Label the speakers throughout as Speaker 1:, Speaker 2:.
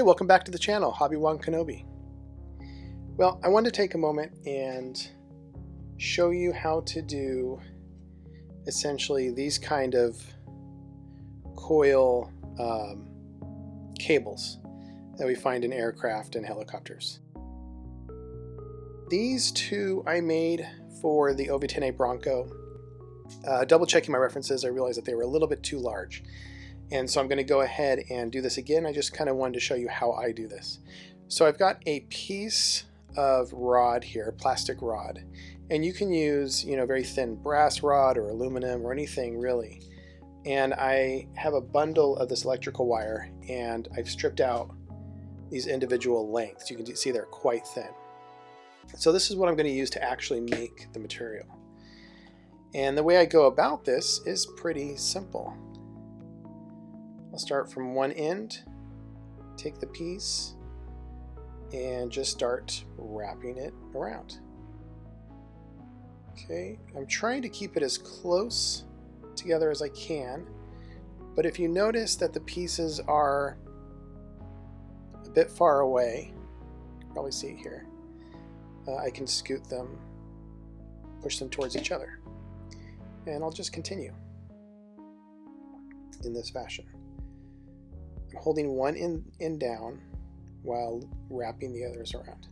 Speaker 1: welcome back to the channel, Hobby-Wan Kenobi. Well, I wanted to take a moment and show you how to do essentially these kind of coil cables that we find in aircraft and helicopters. These two I made for the OV-10A Bronco. Double checking my references, I realized that they were a little bit too large. And so I'm going to go ahead and do this again. I just kind of wanted to show you how I do this. So I've got a piece of rod here, plastic rod. And you can use, very thin brass rod or aluminum or anything really. And I have a bundle of this electrical wire and I've stripped out these individual lengths. You can see they're quite thin. So this is what I'm going to use to actually make the material. And the way I go about this is pretty simple. I'll start from one end, take the piece, and just start wrapping it around. Okay, I'm trying to keep it as close together as I can, but if you notice that the pieces are a bit far away, you can probably see it here, I can scoot them, push them towards each other, and I'll just continue in this fashion. I'm holding one end down while wrapping the others around.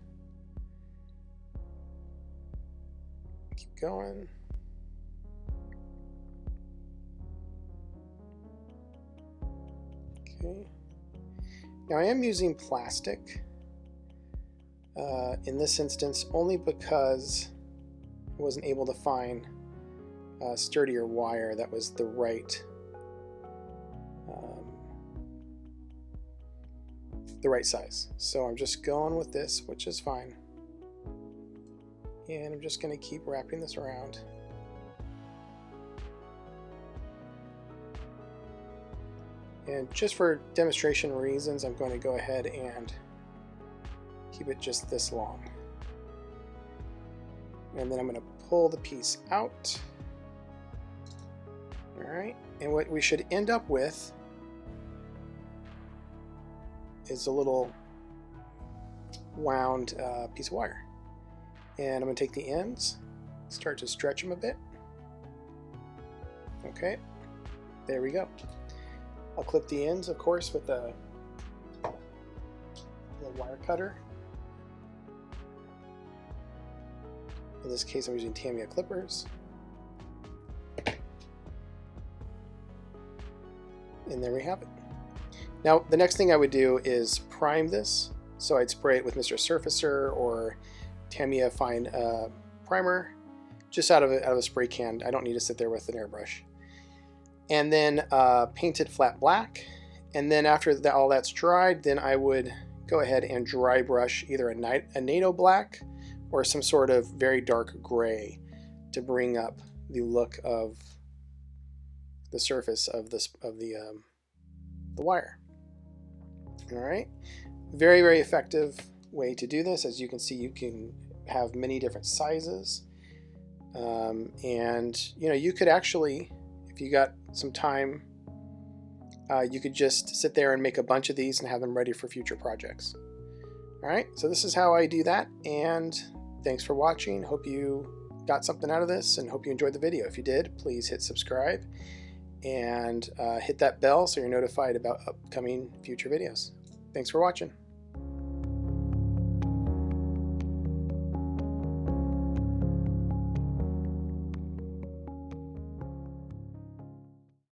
Speaker 1: Keep going. Okay. Now I am using plastic in this instance only because I wasn't able to find a sturdier wire that was the right size. So I'm just going with this, which is fine. And I'm just going to keep wrapping this around. And just for demonstration reasons, I'm going to go ahead and keep it just this long. And then I'm going to pull the piece out. Alright, and what we should end up with is a little wound piece of wire. And I'm going to take the ends, start to stretch them a bit. Okay, there we go. I'll clip the ends, of course, with the wire cutter. In this case, I'm using Tamiya clippers. And there we have it. Now, the next thing I would do is prime this. So I'd spray it with Mr. Surfacer or Tamiya Fine primer, just out of a spray can. I don't need to sit there with an airbrush. And then paint it flat black. And then after all that's dried, then I would go ahead and dry brush either a NATO black or some sort of very dark gray to bring up the look of the surface of the wire. All right, very, very effective way to do this. As you can see, you can have many different sizes, and you could actually, if you got some time, you could just sit there and make a bunch of these and have them ready for future projects. All right, so this is how I do that, and thanks for watching. Hope you got something out of this and hope you enjoyed the video. If you did, please hit subscribe and hit that bell so you're notified about upcoming future videos. Thanks for watching.